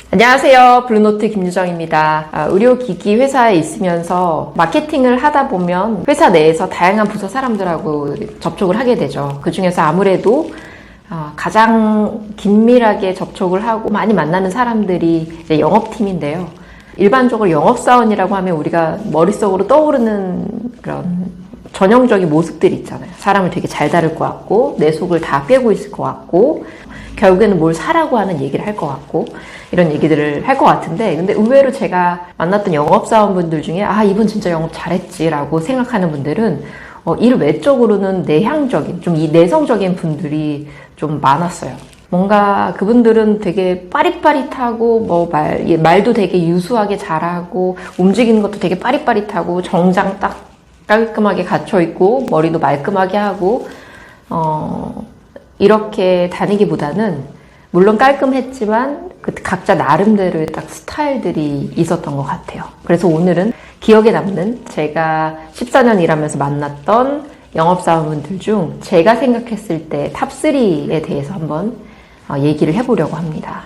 안녕하세요. 블루노트 김유정입니다. 의료기기 회사에 있으면서 마케팅을 하다 보면 회사 내에서 다양한 부서 사람들하고 접촉을 하게 되죠. 그 중에서 아무래도 가장 긴밀하게 접촉을 하고 많이 만나는 사람들이 이제 영업팀인데요. 일반적으로 영업사원이라고 하면 우리가 머릿속으로 떠오르는 그런 전형적인 모습들이 있잖아요. 사람을 되게 잘 다룰 것 같고 내 속을 다 꿰고 있을 것 같고 결국에는 뭘 사라고 하는 얘기를 할 것 같고 이런 얘기들을 할 것 같은데, 근데 의외로 제가 만났던 영업사원분들 중에 이분 진짜 영업 잘했지 라고 생각하는 분들은 일 외적으로는 내향적인, 좀 이 내성적인 분들이 좀 많았어요. 뭔가 그분들은 되게 빠릿빠릿하고 말도 되게 유수하게 잘하고 움직이는 것도 되게 빠릿빠릿하고 정장 딱 깔끔하게 갖춰있고 머리도 말끔하게 하고 이렇게 다니기보다는 물론 깔끔했지만 각자 나름대로의 딱 스타일들이 있었던 것 같아요. 그래서 오늘은 기억에 남는 제가 14년 일하면서 만났던 영업사원분들 중 제가 생각했을 때 탑3에 대해서 한번 얘기를 해보려고 합니다.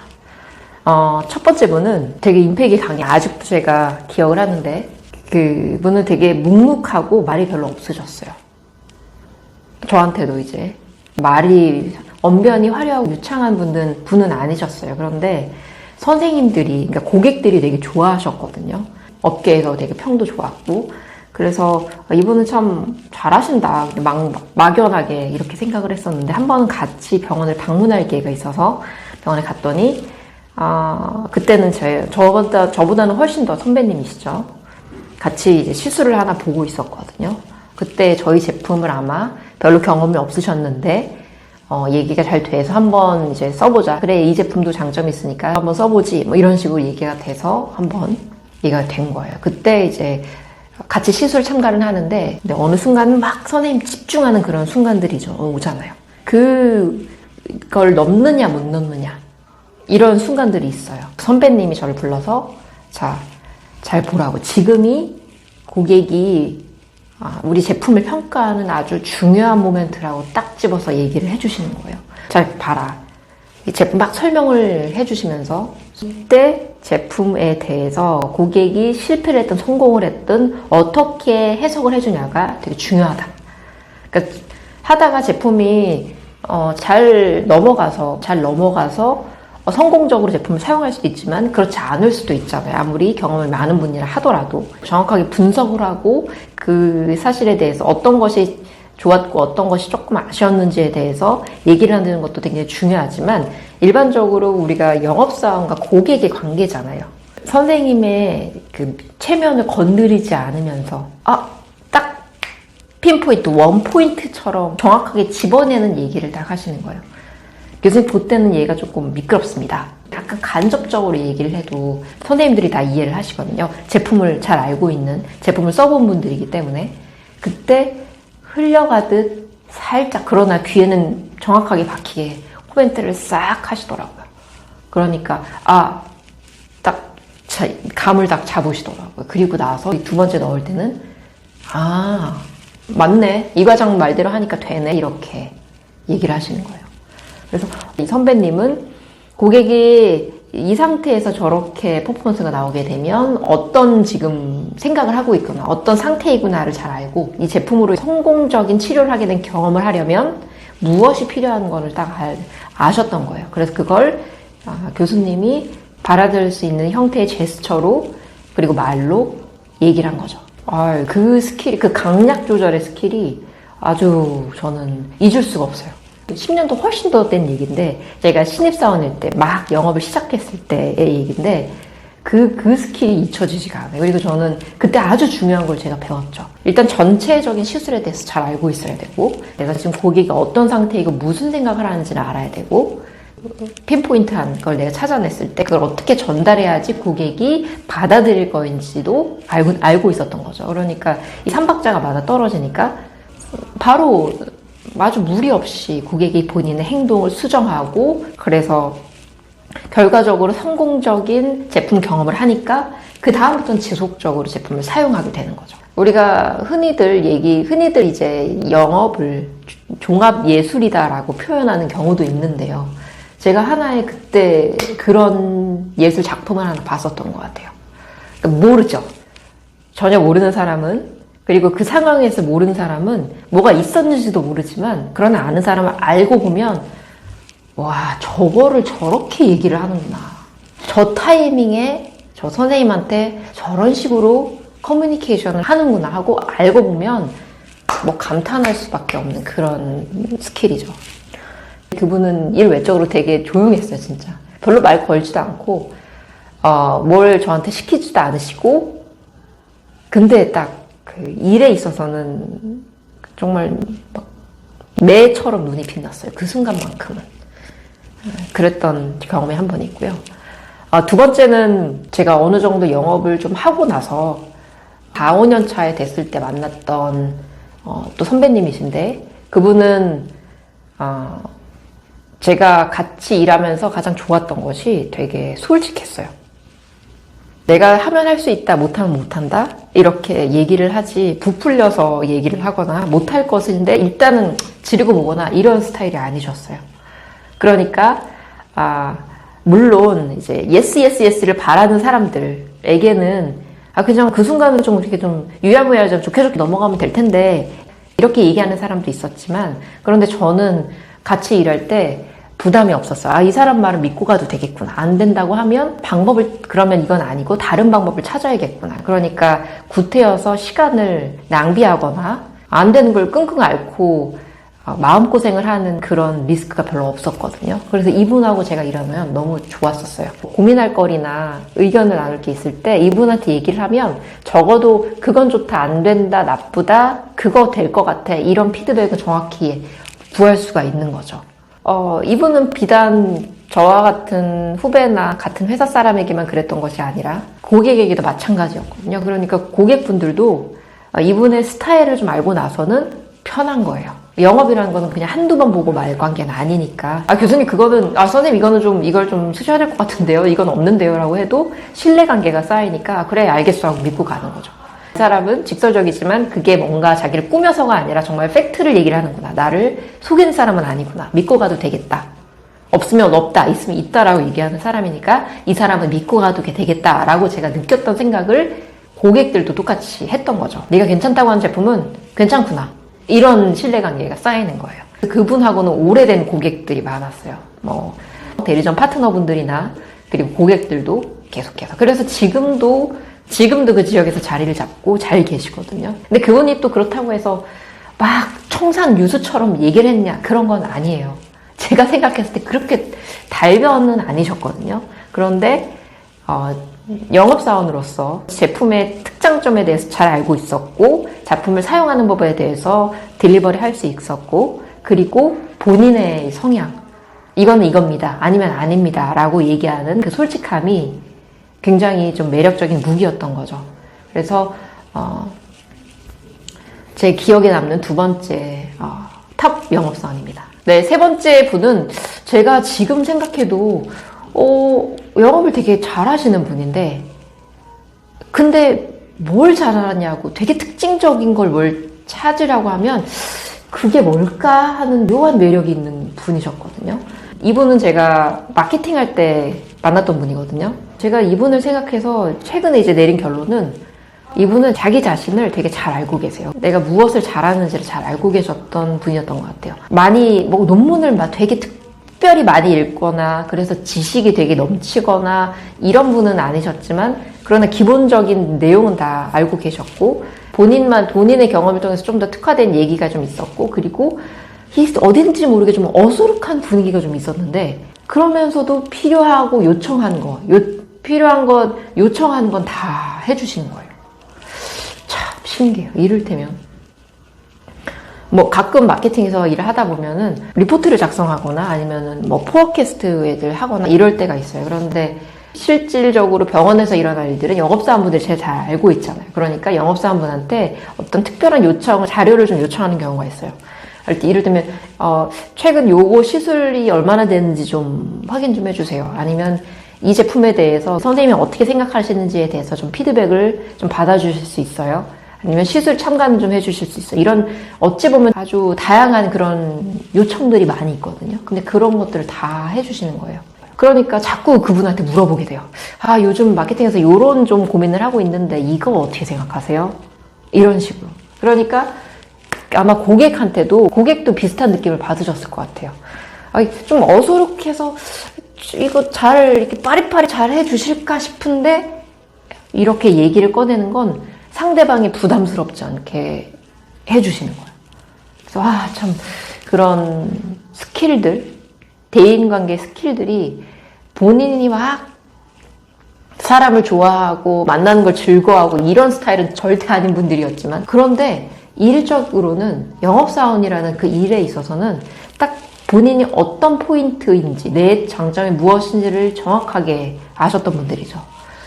첫 번째 분은 되게 임팩이 강해. 아직도 제가 기억을 하는데 그분은 되게 묵묵하고 말이 별로 없으셨어요. 저한테도 이제 말이 언변이 화려하고 유창한 분은 아니셨어요. 그런데 선생님들이, 그러니까 고객들이 되게 좋아하셨거든요. 업계에서 되게 평도 좋았고, 그래서 이분은 참 잘하신다. 막연하게 이렇게 생각을 했었는데, 한 번은 같이 병원을 방문할 기회가 있어서 병원에 갔더니, 그때는 저보다는 훨씬 더 선배님이시죠. 같이 이제 시술을 하나 보고 있었거든요. 그때 저희 제품을 아마 별로 경험이 없으셨는데, 얘기가 잘 돼서 한번 이제 써보자. 그래, 이 제품도 장점이 있으니까 한번 써보지. 뭐 이런 식으로 얘기가 돼서 한번 얘기가 된 거예요. 그때 이제 같이 시술 참가를 하는데, 근데 어느 순간은 막 선생님 집중하는 그런 순간들이죠. 오잖아요. 그걸 넘느냐, 못 넘느냐. 이런 순간들이 있어요. 선배님이 저를 불러서, 자, 잘 보라고. 지금이 고객이 우리 제품을 평가하는 아주 중요한 모멘트라고 딱 집어서 얘기를 해주시는 거예요. 잘 봐라. 이 제품 막 설명을 해주시면서 이때 제품에 대해서 고객이 실패를 했든 성공을 했든 어떻게 해석을 해주냐가 되게 중요하다. 그러니까 하다가 제품이 잘 넘어가서 성공적으로 제품을 사용할 수도 있지만 그렇지 않을 수도 있잖아요. 아무리 경험을 많은 분이라 하더라도 정확하게 분석을 하고 그 사실에 대해서 어떤 것이 좋았고 어떤 것이 조금 아쉬웠는지에 대해서 얘기를 하는 것도 굉장히 중요하지만 일반적으로 우리가 영업사원과 고객의 관계잖아요. 선생님의 그 체면을 건드리지 않으면서 딱 핀포인트, 원포인트처럼 정확하게 집어내는 얘기를 딱 하시는 거예요. 교수님 그때는 얘가 조금 미끄럽습니다. 약간 간접적으로 얘기를 해도 선생님들이 다 이해를 하시거든요. 제품을 잘 알고 있는, 제품을 써본 분들이기 때문에 그때 흘려가듯 살짝, 그러나 귀에는 정확하게 박히게 코멘트를 싹 하시더라고요. 그러니까 딱 감을 딱 잡으시더라고요. 그리고 나서 두 번째 넣을 때는 맞네, 이 과장 말대로 하니까 되네, 이렇게 얘기를 하시는 거예요. 그래서 이 선배님은 고객이 이 상태에서 저렇게 퍼포먼스가 나오게 되면 어떤 지금 생각을 하고 있거나 어떤 상태이구나를 잘 알고 이 제품으로 성공적인 치료를 하게 된 경험을 하려면 무엇이 필요한 거를 딱 아셨던 거예요. 그래서 그걸 교수님이 받아들일 수 있는 형태의 제스처로 그리고 말로 얘기를 한 거죠. 그 스킬, 그 강약 조절의 스킬이 아주 저는 잊을 수가 없어요. 10년도 훨씬 더 된 얘기인데, 제가 신입사원일 때 막 영업을 시작했을 때의 얘기인데, 그 스킬이 잊혀지지가 않아요. 그리고 저는 그때 아주 중요한 걸 제가 배웠죠. 일단 전체적인 시술에 대해서 잘 알고 있어야 되고, 내가 지금 고객이 어떤 상태이고 무슨 생각을 하는지를 알아야 되고, 핀포인트한 걸 내가 찾아냈을 때 그걸 어떻게 전달해야지 고객이 받아들일 거인지도 알고 있었던 거죠. 그러니까 이 삼박자가 맞아 떨어지니까 바로 아주 무리 없이 고객이 본인의 행동을 수정하고, 그래서 결과적으로 성공적인 제품 경험을 하니까 그 다음부터는 지속적으로 제품을 사용하게 되는 거죠. 우리가 흔히들 이제 영업을 종합 예술이다라고 표현하는 경우도 있는데요. 제가 하나의 그때 그런 예술 작품을 하나 봤었던 것 같아요. 그러니까 모르죠. 전혀 모르는 사람은, 그리고 그 상황에서 모르는 사람은 뭐가 있었는지도 모르지만, 그러나 아는 사람을 알고 보면 와, 저거를 저렇게 얘기를 하는구나. 저 타이밍에 저 선생님한테 저런 식으로 커뮤니케이션을 하는구나 하고 알고 보면 뭐 감탄할 수밖에 없는 그런 스킬이죠. 그분은 일 외적으로 되게 조용했어요, 진짜. 별로 말 걸지도 않고, 뭘 저한테 시키지도 않으시고, 근데 딱 그 일에 있어서는 정말 막 매처럼 눈이 빛났어요. 그 순간만큼은. 그랬던 경험이 한 번 있고요. 두 번째는 제가 어느 정도 영업을 좀 하고 나서 4, 5년 차에 됐을 때 만났던 또 선배님이신데, 그분은 제가 같이 일하면서 가장 좋았던 것이 되게 솔직했어요. 내가 하면 할 수 있다, 못하면 못한다 이렇게 얘기를 하지, 부풀려서 얘기를 하거나 못할 것인데 일단은 지르고 보거나 이런 스타일이 아니셨어요. 그러니까 물론 이제 예스를 바라는 사람들에게는 그냥 그 순간은 좀 이렇게 좀 유야무야 좀 좋게 넘어가면 될 텐데 이렇게 얘기하는 사람도 있었지만, 그런데 저는 같이 일할 때 부담이 없었어요. 이 사람 말을 믿고 가도 되겠구나. 안 된다고 하면 그러면 이건 아니고 다른 방법을 찾아야겠구나. 그러니까 구태여서 시간을 낭비하거나 안 되는 걸 끙끙 앓고 마음고생을 하는 그런 리스크가 별로 없었거든요. 그래서 이분하고 제가 일하면 너무 좋았었어요. 고민할 거리나 의견을 나눌 게 있을 때 이분한테 얘기를 하면 적어도 그건 좋다, 안 된다, 나쁘다, 그거 될 것 같아, 이런 피드백을 정확히 구할 수가 있는 거죠. 이분은 비단 저와 같은 후배나 같은 회사 사람에게만 그랬던 것이 아니라 고객에게도 마찬가지였거든요. 그러니까 고객분들도 이분의 스타일을 좀 알고 나서는 편한 거예요. 영업이라는 거는 그냥 한두 번 보고 말 관계는 아니니까. 교수님 그거는, 선생님 이걸 좀 쓰셔야 될 것 같은데요, 이건 없는데요 라고 해도 신뢰관계가 쌓이니까 그래 알겠어 하고 믿고 가는 거죠. 그 사람은 직설적이지만 그게 뭔가 자기를 꾸며서가 아니라 정말 팩트를 얘기를 하는구나, 나를 속이는 사람은 아니구나, 믿고 가도 되겠다, 없으면 없다, 있으면 있다라고 얘기하는 사람이니까 이 사람은 믿고 가도 되겠다라고 제가 느꼈던 생각을 고객들도 똑같이 했던 거죠. 네가 괜찮다고 하는 제품은 괜찮구나, 이런 신뢰관계가 쌓이는 거예요. 그분하고는 오래된 고객들이 많았어요. 대리점 파트너분들이나 그리고 고객들도 계속해서. 그래서 지금도 그 지역에서 자리를 잡고 잘 계시거든요. 근데 그분이 또 그렇다고 해서 막 청산 유수처럼 얘기를 했냐, 그런 건 아니에요. 제가 생각했을 때 그렇게 달변은 아니셨거든요. 그런데 영업사원으로서 제품의 특장점에 대해서 잘 알고 있었고, 제품을 사용하는 법에 대해서 딜리버리 할 수 있었고, 그리고 본인의 성향, 이거는 이겁니다, 아니면 아닙니다 라고 얘기하는 그 솔직함이 굉장히 좀 매력적인 무기였던 거죠. 그래서 제 기억에 남는 두 번째 탑 영업사원입니다. 네, 세 번째 분은 제가 지금 생각해도 영업을 되게 잘하시는 분인데, 근데 뭘 잘하냐고 되게 특징적인 걸 뭘 찾으라고 하면 그게 뭘까 하는 묘한 매력이 있는 분이셨거든요. 이분은 제가 마케팅할 때 만났던 분이거든요. 제가 이분을 생각해서 최근에 이제 내린 결론은, 이분은 자기 자신을 되게 잘 알고 계세요. 내가 무엇을 잘하는지를 잘 알고 계셨던 분이었던 것 같아요. 많이 논문을 되게 특별히 많이 읽거나 그래서 지식이 되게 넘치거나 이런 분은 아니셨지만, 그러나 기본적인 내용은 다 알고 계셨고, 본인의 경험을 통해서 좀 더 특화된 얘기가 좀 있었고, 그리고 어딘지 모르게 좀 어수룩한 분위기가 좀 있었는데, 그러면서도 필요한 것 요청하는 건 다 해주시는 거예요. 참 신기해요. 이를테면 가끔 마케팅에서 일을 하다 보면은 리포트를 작성하거나 아니면은 포어캐스트를 하거나 이럴 때가 있어요. 그런데 실질적으로 병원에서 일어날 일들은 영업사원분들이 제일 잘 알고 있잖아요. 그러니까 영업사원분한테 어떤 특별한 자료를 좀 요청하는 경우가 있어요. 이를테면 최근 요거 시술이 얼마나 되는지 좀 확인 좀 해주세요. 아니면 이 제품에 대해서 선생님이 어떻게 생각하시는지에 대해서 좀 피드백을 좀 받아주실 수 있어요. 아니면 시술 참관 좀 해주실 수 있어요. 이런 어찌 보면 아주 다양한 그런 요청들이 많이 있거든요. 근데 그런 것들을 다 해주시는 거예요. 그러니까 자꾸 그분한테 물어보게 돼요. 아, 요즘 마케팅에서 이런 좀 고민을 하고 있는데 이거 어떻게 생각하세요? 이런 식으로. 그러니까 아마 고객도 비슷한 느낌을 받으셨을 것 같아요. 아, 좀 어수룩해서 이거 잘 이렇게 빠리빠리 잘 해주실까 싶은데 이렇게 얘기를 꺼내는 건 상대방이 부담스럽지 않게 해주시는 거예요. 그래서 참 그런 스킬들, 대인관계 스킬들이 본인이 막 사람을 좋아하고 만나는 걸 즐거워하고 이런 스타일은 절대 아닌 분들이었지만, 그런데 일적으로는 영업사원이라는 그 일에 있어서는 딱 본인이 어떤 포인트인지, 내 장점이 무엇인지를 정확하게 아셨던 분들이죠.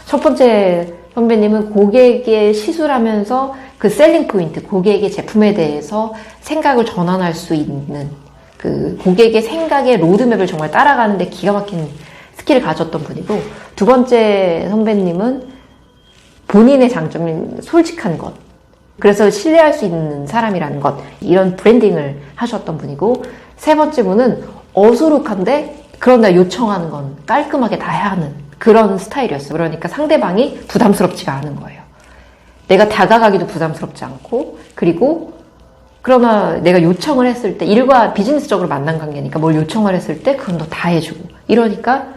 첫 번째 선배님은 고객에 시술하면서 그 셀링 포인트, 고객의 제품에 대해서 생각을 전환할 수 있는 그 고객의 생각의 로드맵을 정말 따라가는데 기가 막힌 스킬을 가졌던 분이고, 두 번째 선배님은 본인의 장점인 솔직한 것, 그래서 신뢰할 수 있는 사람이라는 것, 이런 브랜딩을 하셨던 분이고, 세 번째 분은 어수룩한데 그러나 요청하는 건 깔끔하게 다 해야 하는 그런 스타일이었어요. 그러니까 상대방이 부담스럽지가 않은 거예요. 내가 다가가기도 부담스럽지 않고, 그리고 그러나 내가 요청을 했을 때, 일과 비즈니스적으로 만난 관계니까 뭘 요청을 했을 때 그건 너 다 해주고, 이러니까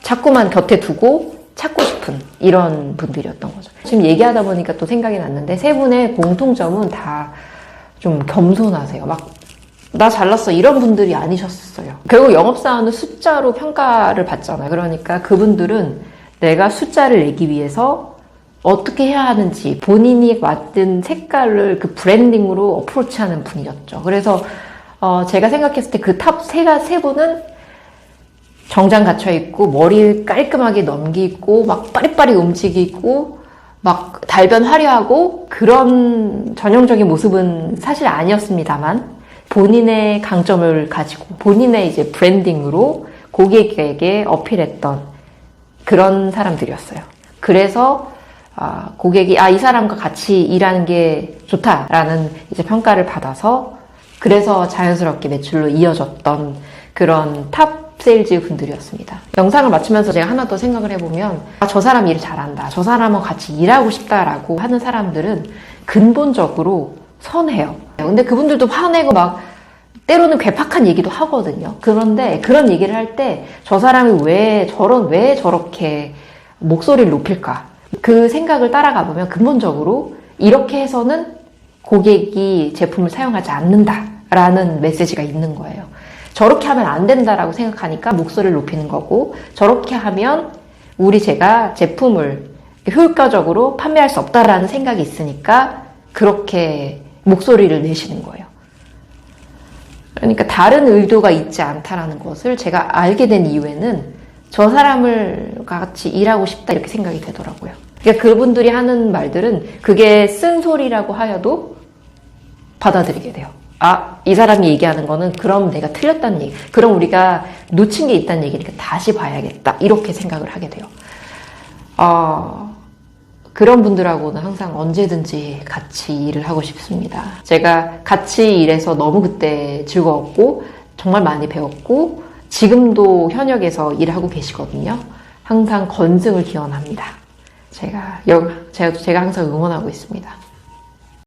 자꾸만 곁에 두고 찾고 싶은 이런 분들이었던 거죠. 지금 얘기하다 보니까 또 생각이 났는데, 세 분의 공통점은 다 좀 겸손하세요. 막 나 잘났어 이런 분들이 아니셨어요. 결국 영업사원은 숫자로 평가를 받잖아요. 그러니까 그분들은 내가 숫자를 내기 위해서 어떻게 해야 하는지 본인이 맡은 색깔을 그 브랜딩으로 어프로치하는 분이었죠. 그래서 제가 생각했을 때 그 탑 세 분은 정장 갖춰있고 머리 깔끔하게 넘기고 막 빠리빠리 움직이고 막 달변 화려하고 그런 전형적인 모습은 사실 아니었습니다만, 본인의 강점을 가지고 본인의 이제 브랜딩으로 고객에게 어필했던 그런 사람들이었어요. 그래서 고객이 이 사람과 같이 일하는 게 좋다라는 이제 평가를 받아서, 그래서 자연스럽게 매출로 이어졌던 그런 탑 세일즈 분들이었습니다. 영상을 마치면서 제가 하나 더 생각을 해보면, 저 사람 일을 잘한다, 저 사람하고 같이 일하고 싶다라고 하는 사람들은 근본적으로 선해요. 근데 그분들도 화내고 막 때로는 괴팍한 얘기도 하거든요. 그런데 그런 얘기를 할 때 저 사람이 왜 저렇게 목소리를 높일까? 그 생각을 따라가 보면 근본적으로 이렇게 해서는 고객이 제품을 사용하지 않는다라는 메시지가 있는 거예요. 저렇게 하면 안 된다라고 생각하니까 목소리를 높이는 거고, 저렇게 하면 제가 제품을 효과적으로 판매할 수 없다라는 생각이 있으니까 그렇게 목소리를 내시는 거예요. 그러니까 다른 의도가 있지 않다라는 것을 제가 알게 된 이후에는 저 사람을 같이 일하고 싶다 이렇게 생각이 되더라고요. 그러니까 그분들이 하는 말들은 그게 쓴소리라고 하여도 받아들이게 돼요. 이 사람이 얘기하는 거는 그럼 내가 틀렸다는 얘기, 그럼 우리가 놓친 게 있다는 얘기니까 다시 봐야겠다 이렇게 생각을 하게 돼요. 그런 분들하고는 항상 언제든지 같이 일을 하고 싶습니다. 제가 같이 일해서 너무 그때 즐거웠고 정말 많이 배웠고 지금도 현역에서 일을 하고 계시거든요. 항상 건승을 기원합니다. 제가 항상 응원하고 있습니다.